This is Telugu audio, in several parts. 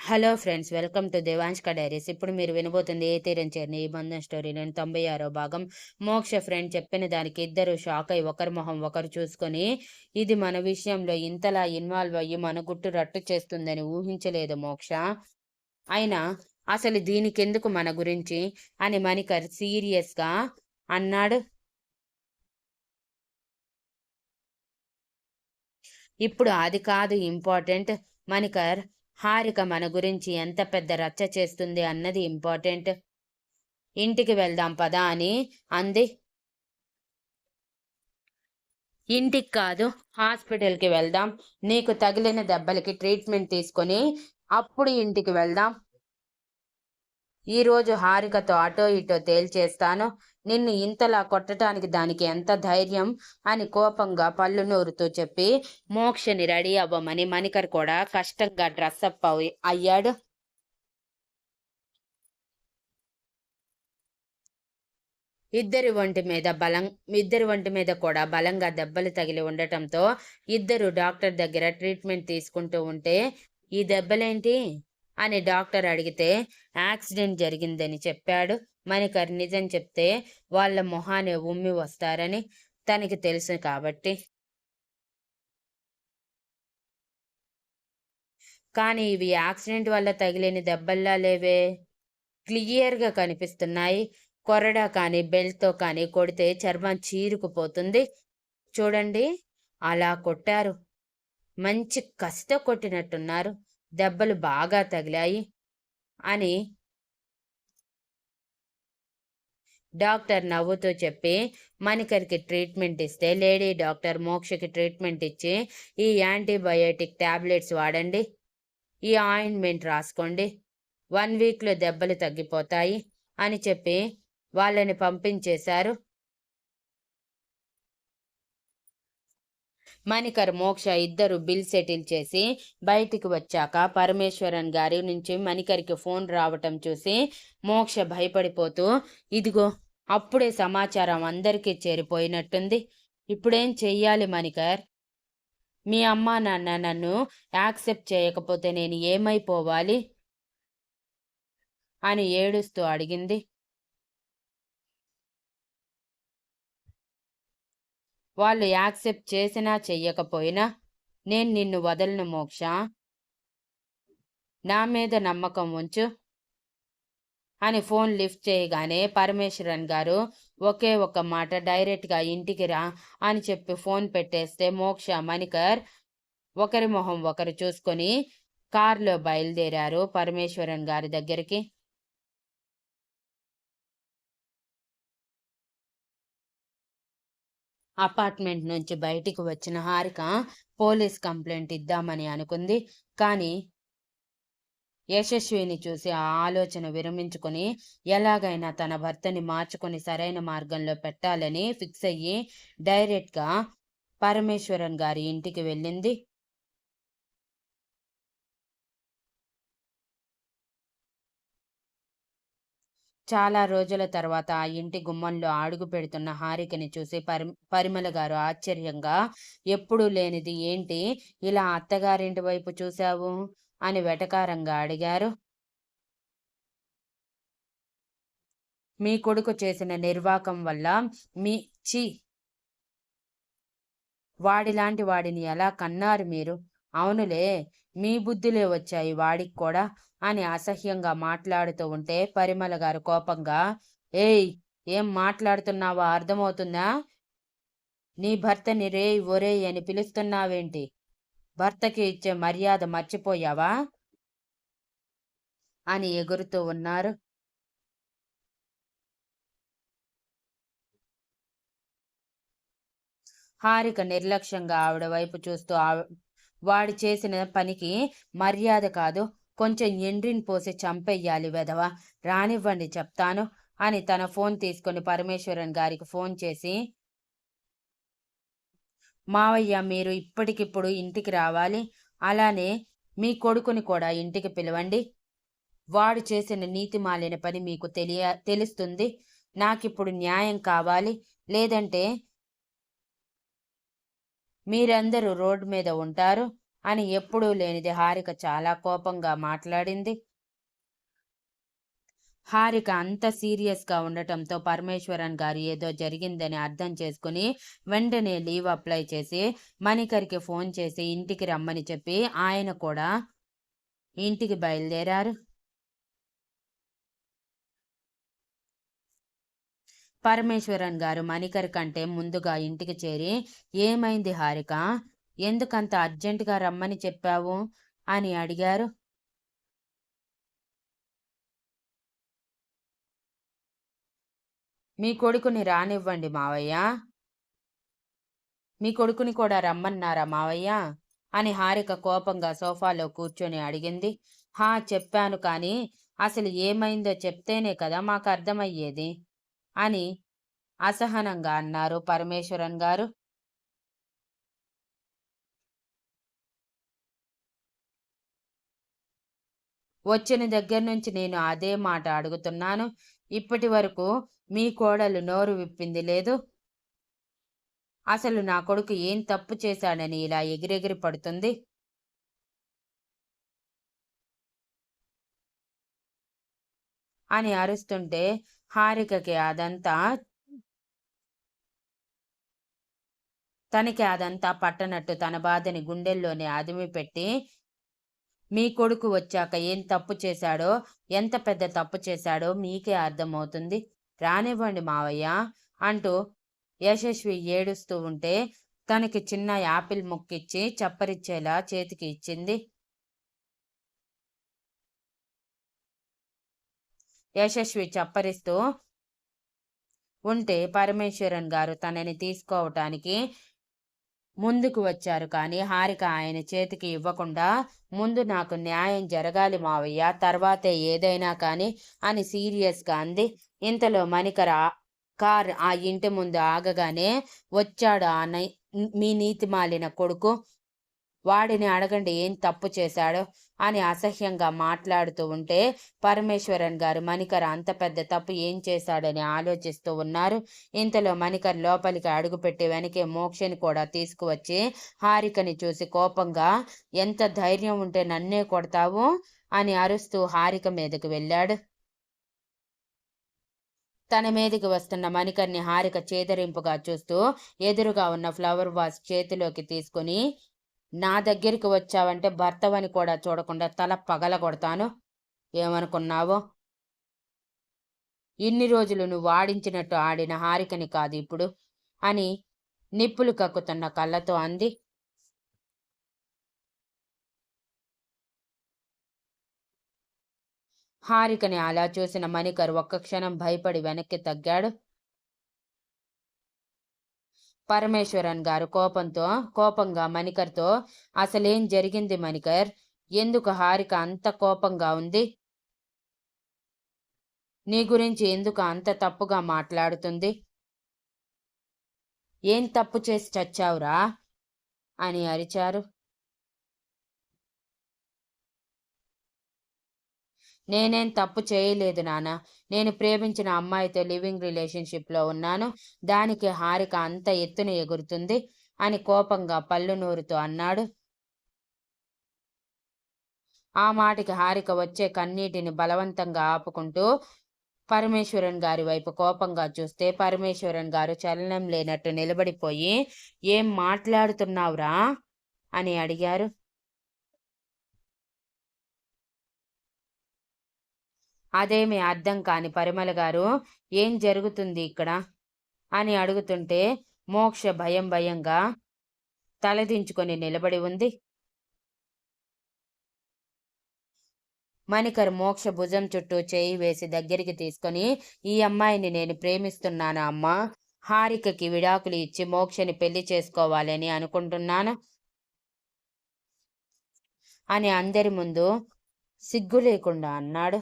హలో ఫ్రెండ్స్, వెల్కమ్ టు దేవాంష్క డైరీస్. ఇప్పుడు మీరు వినబోతుంది ఏ తీరం చేరిన ఈ బంధం స్టోరీలోని 96వ భాగం. మోక్ష ఫ్రెండ్ చెప్పిన దానికి ఇద్దరు షాక్ అయి ఒకరి మొహం ఒకరు చూసుకొని, ఇది మన విషయంలో ఇంతలా ఇన్వాల్వ్ అయ్యి మన గుట్టు రట్టు చేస్తుందని ఊహించలేదు మోక్ష. అయినా అసలు దీనికెందుకు మన గురించి అని మణికర్ సీరియస్గా అన్నాడు. ఇప్పుడు అది కాదు ఇంపార్టెంట్ మణికర్. హారిక మన గురించి ఎంత పెద్ద రచ్చ చేస్తుంది అన్నది ఇంపార్టెంట్. ఇంటికి వెళ్దాం పదా అని అంది. ఇంటికి కాదు, హాస్పిటల్కి వెళ్దాం. నీకు తగిలిన దెబ్బలకి ట్రీట్మెంట్ తీసుకొని అప్పుడు ఇంటికి వెళ్దాం. ఈరోజు హారికతో అటో ఇటో తేల్చేస్తాను. నిన్ను ఇంతలా కొట్టడానికి దానికి ఎంత ధైర్యం అని కోపంగా పళ్ళు నూరుతూ చెప్పి మోక్షని రెడీ అవ్వమని మణికర్ కూడా కష్టంగా డ్రెస్అప్ అయ్యాడు. ఇద్దరి ఒంటి మీద కూడా బలంగా దెబ్బలు తగిలి ఉండటంతో ఇద్దరు డాక్టర్ దగ్గర ట్రీట్మెంట్ తీసుకుంటూ ఉంటే, ఈ దెబ్బలేంటి అని డాక్టర్ అడిగితే యాక్సిడెంట్ జరిగిందని చెప్పాడు. మణికర్ నిజం చెప్తే వాళ్ళ మొహానే ఉమ్మి వస్తారని తనకి తెలుసు కాబట్టి. కానీ ఇవి యాక్సిడెంట్ వల్ల తగిలిన దెబ్బల్లా లేవే, క్లియర్గా కనిపిస్తున్నాయి. కొరడా కానీ బెల్ట్తో కానీ కొడితే చర్మం చీరుకుపోతుంది. చూడండి, అలా కొట్టారు. మంచి కసితో కొట్టినట్టున్నారు. దెబ్బలు బాగా తగిలాయి అని డాక్టర్ నవ్వుతూ చెప్పి మణికర్కి ట్రీట్మెంట్ ఇస్తే, లేడీ డాక్టర్ మోక్షకి ట్రీట్మెంట్ ఇచ్చి, ఈ యాంటీబయోటిక్ టాబ్లెట్స్ వాడండి, ఈ ఆయింట్మెంట్ రాసుకోండి, 1 వీక్లో దెబ్బలు తగ్గిపోతాయి అని చెప్పి వాళ్ళని పంపించేశారు. మణికర్ మోక్ష ఇద్దరు బిల్ సెటిల్ చేసి బయటికి వచ్చాక పరమేశ్వరన్ గారి నుంచి మణికర్కి ఫోన్ రావటం చూసి మోక్ష భయపడిపోతూ, ఇదిగో అప్పుడే సమాచారం అందరికీ చేరిపోయినట్టుంది. ఇప్పుడేం చెయ్యాలి మణికర్? మీ అమ్మా నాన్న నన్ను యాక్సెప్ట్ చేయకపోతే నేను ఏమైపోవాలి అని ఏడుస్తూ అడిగింది. వాళ్ళు యాక్సెప్ట్ చేసినా చెయ్యకపోయినా నేను నిన్ను వదలను మోక్ష. నా మీద నమ్మకం ఉంచు అని ఫోన్ లిఫ్ట్ చేయగానే పరమేశ్వరన్ గారు ఒకే ఒక్క మాట, డైరెక్ట్గా ఇంటికి రా అని చెప్పి ఫోన్ పెట్టేస్తే మోక్ష మణికర్ ఒకరి మొహం ఒకరు చూసుకొని కారులో బయలుదేరారు పరమేశ్వరన్ గారి దగ్గరికి. అపార్ట్మెంట్ నుంచి బయటికి వచ్చిన హారిక పోలీస్ కంప్లైంట్ ఇద్దామని అనుకుంది. కానీ యశస్విని చూసి ఆ ఆలోచన విరమించుకొని ఎలాగైనా తన భర్తని మార్చుకొని సరైన మార్గంలో పెట్టాలని ఫిక్స్ అయ్యి డైరెక్ట్గా పరమేశ్వరన్ గారి ఇంటికి వెళ్ళింది. చాలా రోజుల తర్వాత ఆ ఇంటి గుమ్మంలో అడుగు పెడుతున్న హారికని చూసి పరిమళ గారు ఆశ్చర్యంగా, ఎప్పుడూ లేనిది ఏంటి ఇలా అత్తగారింటి వైపు చూశావు అని వెటకారంగా అడిగారు. మీ కొడుకు చేసిన నిర్వాకం వల్ల మీ చి వాడిలాంటి వాడిని ఎలా కన్నారు మీరు? అవునులే, మీ బుద్ధులే వచ్చాయి వాడికి కూడా అని అసహ్యంగా మాట్లాడుతూ ఉంటే పరిమళ గారు కోపంగా, ఏయ్, ఏం మాట్లాడుతున్నావో అర్థమవుతుందా? నీ భర్తని రేయ్ ఒరేయ్ అని పిలుస్తున్నావేంటి? భర్తకి ఇచ్చే మర్యాద మర్చిపోయావా అని ఎగురుతూ ఉన్నారు. హారిక నిర్లక్ష్యంగా ఆవిడ వైపు చూస్తూ, వాడి చేసిన పనికి మర్యాద కాదు, కొంచెం ఎండ్రిని పోసి చంపెయ్యాలి వెధవ, రానివ్వండి చెప్తాను అని తన ఫోన్ తీసుకొని పరమేశ్వరన్ గారికి ఫోన్ చేసి, మావయ్య మీరు ఇప్పటికిప్పుడు ఇంటికి రావాలి, అలానే మీ కొడుకుని కూడా ఇంటికి పిలవండి. వాడు చేసిన నీతిమాలిన పని మీకు తెలుస్తుంది. నాకిప్పుడు న్యాయం కావాలి, లేదంటే మీరందరూ రోడ్డు మీద ఉంటారు అని ఎప్పుడూ లేనిది హారిక చాలా కోపంగా మాట్లాడింది. హారిక అంత సీరియస్గా ఉండటంతో పరమేశ్వరన్ గారు ఏదో జరిగిందని అర్థం చేసుకుని వెంటనే లీవ్ అప్లై చేసి మణికర్కి ఫోన్ చేసి ఇంటికి రమ్మని చెప్పి ఆయన కూడా ఇంటికి బయలుదేరారు. పరమేశ్వరన్ గారు మణికర్ కంటే ముందుగా ఇంటికి చేరి, ఏమైంది హారిక, ఎందుకంత అర్జెంటుగా రమ్మని చెప్పావు అని అడిగారు. మీ కొడుకుని రానివ్వండి మావయ్య, మీ కొడుకుని కూడా రమ్మన్నారా మావయ్య అని హారిక కోపంగా సోఫాలో కూర్చొని అడిగింది. హా, చెప్పాను, కానీ అసలు ఏమైందో చెప్తేనే కదా మాకు అర్థమయ్యేది అని అసహనంగా అన్నారు పరమేశ్వరన్ గారు. వచ్చిన దగ్గర నుంచి నేను అదే మాట అడుగుతున్నాను. ఇప్పటి వరకు మీ కోడలు నోరు విప్పింది లేదు. అసలు నా కొడుకు ఏం తప్పు చేశాడని ఇలా ఎగిరెగిరి పడుతుంది అని అరుస్తుంటే తనకి అదంతా పట్టనట్టు తన బాధని గుండెల్లోనే అదిమి పెట్టి, మీ కొడుకు వచ్చాక ఏం తప్పు చేశాడో, ఎంత పెద్ద తప్పు చేశాడో మీకే అర్థమవుతుంది, రానివ్వండి మావయ్య అంటూ యశస్వి ఏడుస్తూ ఉంటే తనకి చిన్న యాపిల్ ముక్కిచ్చి చప్పరిచ్చేలా చేతికి ఇచ్చింది. యశస్వి చప్పరిస్తూ ఉంటే పరమేశ్వరన్ గారు తనని తీసుకోవటానికి ముందుకు వచ్చారు. కానీ హారిక ఆయన చేతికి ఇవ్వకుండా, ముందు నాకు న్యాయం జరగాలి మావయ్య, తర్వాతే ఏదైనా కానీ అని సీరియస్గా అంది. ఇంతలో మణికర్ కార్ ఆ ఇంటి ముందు ఆగగానే, వచ్చాడు మీ నీతి మాలిన కొడుకు, వాడిని అడగండి ఏం తప్పు చేశాడో అని అసహ్యంగా మాట్లాడుతూ ఉంటే పరమేశ్వరన్ గారు మణికర్ అంత పెద్ద తప్పు ఏం చేశాడని ఆలోచిస్తూ ఉన్నారు. ఇంతలో మణికర్ లోపలికి అడుగుపెట్టి వెనకే మోక్షని కూడా తీసుకువచ్చి హారికని చూసి కోపంగా, ఎంత ధైర్యం ఉంటే నన్నే కొడతావు అని అరుస్తూ హారిక మీదకి వెళ్ళాడు. తన మీదకి వస్తున్న మణికర్ని హారిక చేదరింపుగా చూస్తూ ఎదురుగా ఉన్న ఫ్లవర్ వాస్ చేతిలోకి తీసుకుని, నా దగ్గరికి వచ్చావంటే భర్తవని కూడా చూడకుండా తల పగలగొడతాను, ఏమనుకున్నావో, ఇన్ని రోజులు నువ్వు ఆడించినట్టు ఆడిన హారికని కాదు ఇప్పుడు అని నిప్పులు కక్కుతున్న కళ్ళతో అంది. హారికని అలా చూసిన మణికర్ ఒక్క క్షణం భయపడి వెనక్కి తగ్గాడు. పరమేశ్వరన్ గారు కోపంగా మణికర్తో, అసలేం జరిగింది మణికర్, ఎందుకు హారిక అంత కోపంగా ఉంది, నీ గురించి ఎందుకు అంత తప్పుగా మాట్లాడుతుంది, ఏం తప్పు చేసి చచ్చావురా అని అరిచారు. నేనేం తప్పు చేయలేదు నాన్న, నేను ప్రేమించిన అమ్మాయితో లివింగ్ రిలేషన్షిప్లో ఉన్నాను, దానికి హారిక అంత ఎత్తున ఎగురుతుంది అని కోపంగా పళ్ళు నూరుతూ అన్నాడు. ఆ మాటకి హారిక వచ్చే కన్నీటిని బలవంతంగా ఆపుకుంటూ పరమేశ్వరన్ గారి వైపు కోపంగా చూస్తే పరమేశ్వరన్ గారు చలనం లేనట్టు నిలబడిపోయి, ఏం మాట్లాడుతున్నావురా అని అడిగారు. అదేమీ అర్థం కాని పరిమళ గారు, ఏం జరుగుతుంది ఇక్కడ అని అడుగుతుంటే మోక్ష భయంగా తలదించుకొని నిలబడి ఉంది. మణికర్ మోక్ష భుజం చుట్టూ చేయి వేసి దగ్గరికి తీసుకొని, ఈ అమ్మాయిని నేను ప్రేమిస్తున్నాను అమ్మా, హారికకి విడాకులు ఇచ్చి మోక్షని పెళ్లి చేసుకోవాలని అనుకుంటున్నాను అని అందరి ముందు సిగ్గు లేకుండా అన్నాడు.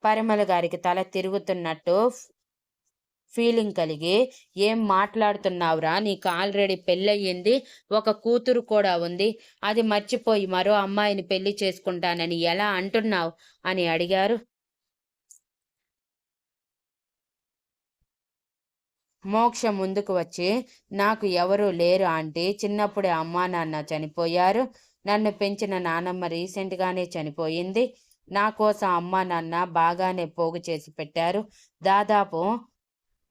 పరిమళ గారికి తల తిరుగుతున్నట్టు ఫీలింగ్ కలిగి, ఏం మాట్లాడుతున్నావురా, నీకు ఆల్రెడీ పెళ్ళయ్యింది, ఒక కూతురు కూడా ఉంది, అది మర్చిపోయి మరో అమ్మాయిని పెళ్లి చేసుకుంటానని ఎలా అంటున్నావు అని అడిగారు. మోక్ష ముందుకు వచ్చి, నాకు ఎవరూ లేరు ఆంటీ. చిన్నప్పుడే అమ్మా నాన్న చనిపోయారు. నన్ను పెంచిన నానమ్మ రీసెంట్గానే చనిపోయింది. నా కోసం అమ్మా నాన్న బాగానే పోగు చేసి పెట్టారు. దాదాపు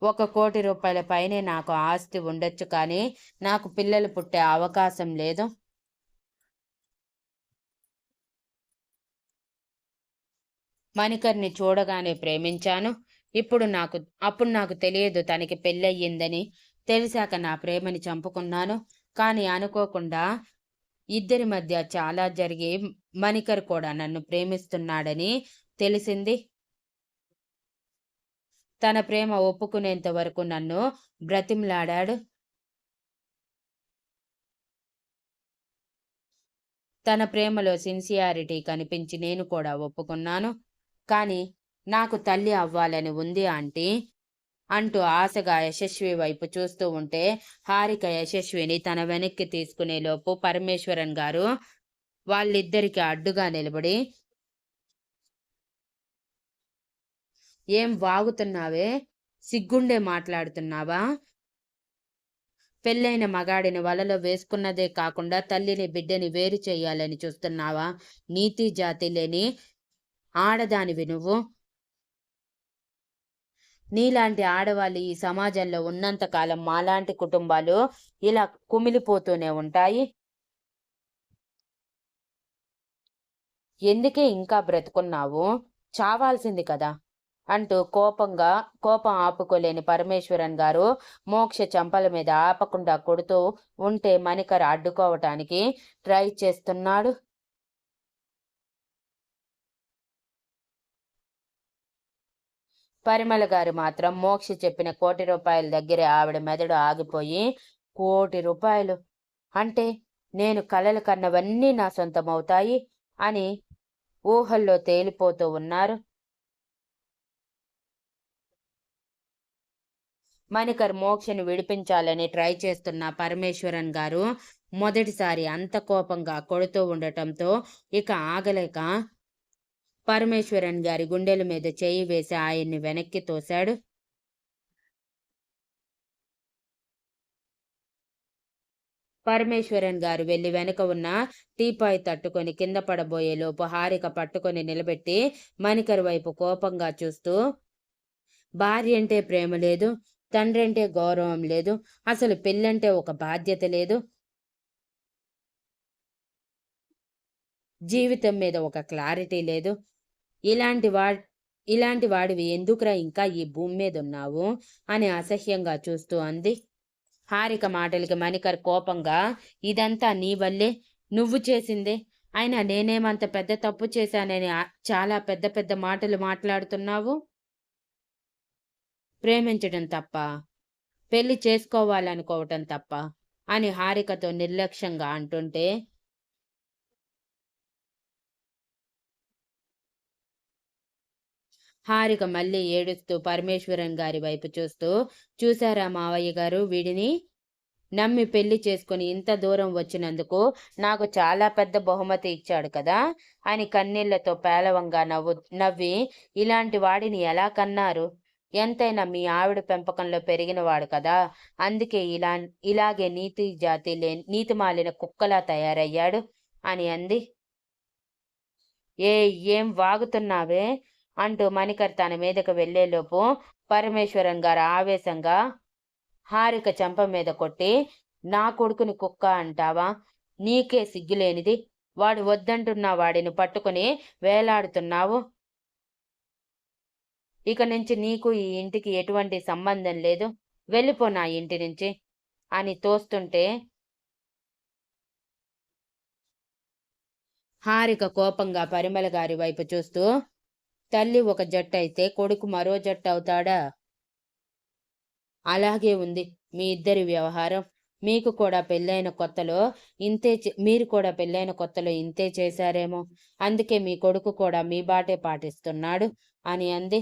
1,00,00,000 పైనే నాకు ఆస్తి ఉండొచ్చు, కానీ నాకు పిల్లలు పుట్టే అవకాశం లేదు. మణికర్ని చూడగానే ప్రేమించాను. అప్పుడు నాకు తెలియదు తనకి పెళ్ళయ్యిందని. తెలిసాక నా ప్రేమని చంపుకున్నాను. కానీ అనుకోకుండా ఇద్దరి మధ్య చాలా జరిగి మణికర్ కూడా నన్ను ప్రేమిస్తున్నాడని తెలిసింది. తన ప్రేమ ఒప్పుకునేంత వరకు నన్ను బ్రతిమలాడాడు. తన ప్రేమలో సిన్సియారిటీ కనిపించి నేను కూడా ఒప్పుకున్నాను. కానీ నాకు తల్లి అవ్వాలని ఉంది ఆంటీ అంటూ ఆశగా యశస్వి వైపు చూస్తూ ఉంటే, హారిక యశస్విని తన వెనక్కి తీసుకునేలోపు పరమేశ్వరన్ గారు వాళ్ళిద్దరికి అడ్డుగా నిలబడి, ఏం వాగుతున్నావే? సిగ్గుండే మాట్లాడుతున్నావా? పెళ్ళైన మగాడిని వలలో వేసుకున్నదే కాకుండా తల్లిని బిడ్డని వేరు చెయ్యాలని చూస్తున్నావా? నీతి జాతి లేని ఆడదానివి నువ్వు. నీలాంటి ఆడవాళ్ళు ఈ సమాజంలో ఉన్నంతకాలం మాలాంటి కుటుంబాలు ఇలా కుమిలిపోతూనే ఉంటాయి. ఎందుకే ఇంకా బ్రతుకున్నావు? చావాల్సింది కదా అంటూ కోపం ఆపుకోలేని పరమేశ్వరన్ గారు మోక్ష చెంపల మీద ఆపకుండా కొడుతూ ఉంటే మణికర్ అడ్డుకోవటానికి ట్రై చేస్తున్నాడు. పరిమళ గారు మాత్రం మోక్ష చెప్పిన ₹1,00,00,000 దగ్గరే ఆవిడ మెదడు ఆగిపోయి, ₹1,00,00,000 అంటే నేను కలలు కన్నవన్నీ నా సొంతమవుతాయి అని ఊహల్లో తేలిపోతూ ఉన్నారు. మణికర్ మోక్షని విడిపించాలని ట్రై చేస్తున్న పరమేశ్వరన్ గారు మొదటిసారి అంత కోపంగా కొడుతూ ఉండటంతో ఇక ఆగలేక పరమేశ్వరన్ గారి గుండెల మీద చేయి వేసి ఆయన్ని వెనక్కి తోశాడు. పరమేశ్వరన్ గారు వెళ్లి వెనక ఉన్న టీపాయ్ తట్టుకొని కింద పడబోయేలోపు హారిక పట్టుకొని నిలబెట్టి మణికర్ వైపు కోపంగా చూస్తూ, భార్య అంటే ప్రేమ లేదు, తండ్రి అంటే గౌరవం లేదు, అసలు పెళ్ళంటే ఒక బాధ్యత లేదు, జీవితం మీద ఒక క్లారిటీ లేదు. ఇలాంటి వాడివి ఎందుకురా ఇంకా ఈ భూమి మీద ఉన్నావు అని అసహ్యంగా చూస్తూ అంది. హారిక మాటలకి మణికర్ కోపంగా, ఇదంతా నీ వల్లే, నువ్వు చేసిందే. అయినా నేనేమంత పెద్ద తప్పు చేశానని చాలా పెద్ద పెద్ద మాటలు మాట్లాడుతున్నావు. ప్రేమించడం తప్ప, పెళ్లి చేసుకోవాలనుకోవటం తప్ప అని హారికతో నిర్లక్ష్యంగా అంటుంటే, హారిక మళ్ళీ ఏడుస్తూ పరమేశ్వరన్ గారి వైపు చూస్తూ, చూశారా మావయ్య గారు, వీడిని నమ్మి పెళ్లి చేసుకుని ఇంత దూరం వచ్చినందుకు నాకు చాలా పెద్ద బహుమతి ఇచ్చాడు కదా అని కన్నీళ్లతో పేలవంగా నవ్వి, ఇలాంటి వాడిని ఎలా కన్నారు? ఎంతైనా మీ ఆవిడ పెంపకంలో పెరిగినవాడు కదా, అందుకే ఇలాగే నీతి మాలిన కుక్కలా తయారయ్యాడు అని అంది. ఏం వాగుతున్నావే అంటూ మణికర్ తన మీదకు వెళ్లేలోపు పరమేశ్వరన్ గారు ఆవేశంగా హారిక చెంప మీద కొట్టి, నా కొడుకుని కుక్క అంటావా? నీకే సిగ్గులేనిది. వాడు వద్దంటున్న వాడిని పట్టుకుని వేలాడుతున్నావు. ఇక నుంచి నీకు ఈ ఇంటికి ఎటువంటి సంబంధం లేదు, వెళ్ళిపో నా ఇంటి నుంచి అని తోస్తుంటే, హారిక కోపంగా పరిమళ గారి వైపు చూస్తూ, తల్లి ఒక జట్టు అయితే కొడుకు మరో జట్టు అవుతాడా? అలాగే ఉంది మీ ఇద్దరి వ్యవహారం. మీరు కూడా పెళ్ళైన కొత్తలో ఇంతే చేశారేమో, అందుకే మీ కొడుకు కూడా మీ బాటే పాటిస్తున్నాడు అని అంది.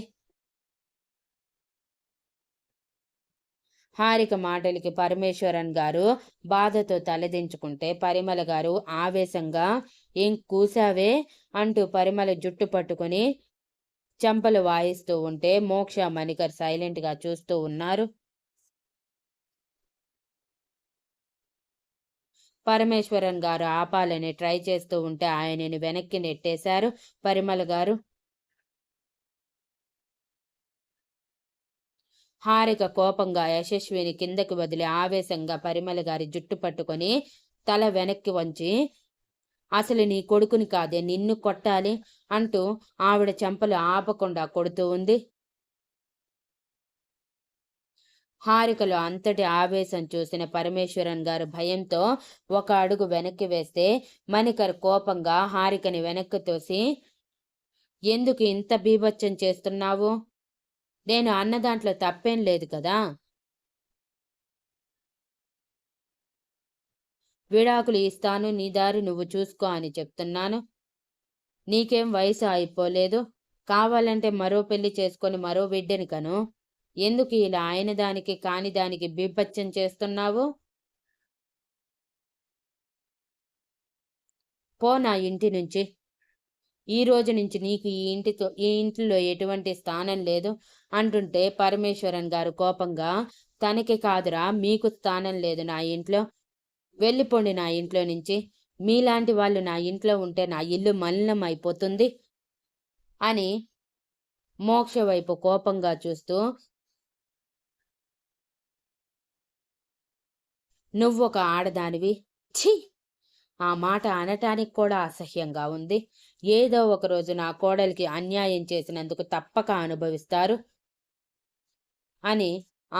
హారిక మాటలకి పరమేశ్వరన్ గారు బాధతో తలదించుకుంటే, పరిమళ గారు ఆవేశంగా, ఏం కూసావే అంటూ పరిమళ జుట్టు పట్టుకుని చెంపలు వాయిస్తూ ఉంటే మోక్ష, మణికర్ సైలెంట్గా చూస్తూ ఉన్నారు. పరమేశ్వరన్ గారు ఆపాలని ట్రై చేస్తూ ఉంటే ఆయనని వెనక్కి నెట్టేశారు పరిమళ గారు. హారిక కోపంగా యశస్విని కిందకి వదిలి ఆవేశంగా పరిమళ గారి జుట్టు పట్టుకొని తల వెనక్కి వంచి, అసలు నీ కొడుకుని కాదే నిన్ను కొట్టాలి అంటూ ఆవిడ చెంపలు ఆపకుండా కొడుతూ ఉంది. హారికలో అంతటి ఆవేశం చూసిన పరమేశ్వరన్ గారు భయంతో ఒక అడుగు వెనక్కి వేస్తే మణికర్ కోపంగా హారికని వెనక్కి తోసి, ఎందుకు ఇంత బీభత్సం చేస్తున్నావు? నేను అన్న దాంట్లో తప్పేం లేదు కదా. విడాకులు ఇస్తాను, నీ దారి నువ్వు చూసుకో అని చెప్తున్నాను. నీకేం వయసు అయిపోలేదు. కావాలంటే మరో పెళ్లి చేసుకొని మరో బిడ్డని కను. ఎందుకు ఇలా ఆయన దానికి కాని దానికి బీభత్సం చేస్తున్నావు? పో నా ఇంటి నుంచి. ఈ రోజు నుంచి నీకు ఈ ఇంట్లో ఎటువంటి స్థానం లేదు అంటుంటే పరమేశ్వరన్ గారు కోపంగా, తనకి కాదురా మీకు స్థానం లేదు నా ఇంట్లో. వెళ్ళిపోండి నా ఇంట్లో నుంచి. మీలాంటి వాళ్ళు నా ఇంట్లో ఉంటే నా ఇల్లు మలినం అయిపోతుంది అని మోక్ష వైపు కోపంగా చూస్తూ, నువ్వొక ఆడదానివి. ఛీ, ఆ మాట అనటానికి కూడా అసహ్యంగా ఉంది. ఏదో ఒకరోజు నా కోడలికి అన్యాయం చేసినందుకు తప్పక అనుభవిస్తారు అని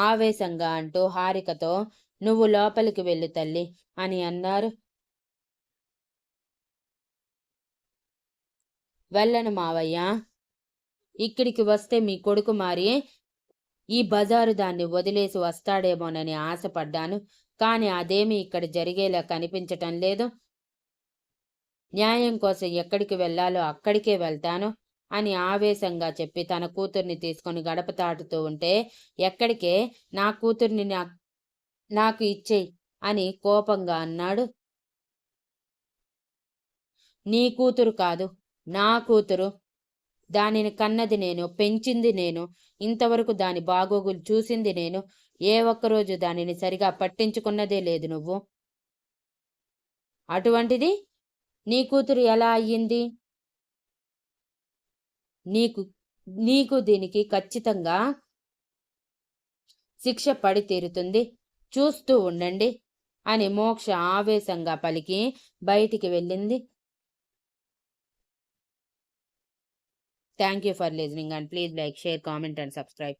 ఆవేశంగా అంటూ హారికతో, నువ్వు లోపలికి వెళ్ళు తల్లి అని అన్నారు. వెళ్ళను మావయ్య. ఇక్కడికి వస్తే మీ కొడుకు మారి ఈ బజారు దాన్ని వదిలేసి వస్తాడేమోనని ఆశపడ్డాను. కానీ అదేమీ ఇక్కడ జరిగేలా కనిపించటం లేదు. న్యాయం కోసం ఎక్కడికి వెళ్ళాలో అక్కడికే వెళ్తాను అని ఆవేశంగా చెప్పి తన కూతుర్ని తీసుకొని గడప తాటుతూ ఉంటే, ఎక్కడికే, నా కూతుర్ని నాకు ఇచ్చేయి అని కోపంగా అన్నాడు. నీ కూతురు కాదు, నా కూతురు. దానిని కన్నది నేను, పెంచింది నేను. ఇంతవరకు దాని బాగోగులు చూసింది నేను. ఏ ఒక్కరోజు దానిని సరిగా పట్టించుకున్నదే లేదు నువ్వు. అటువంటిది నీ కూతురు ఎలా అయ్యింది? నీకు దీనికి ఖచ్చితంగా శిక్ష పడి తీరుతుంది. చూస్తూ ఉండండి అని మోక్ష ఆవేశంగా పలికి బయటికి వెళ్ళింది. Thank you for listening and please like, share, comment and subscribe.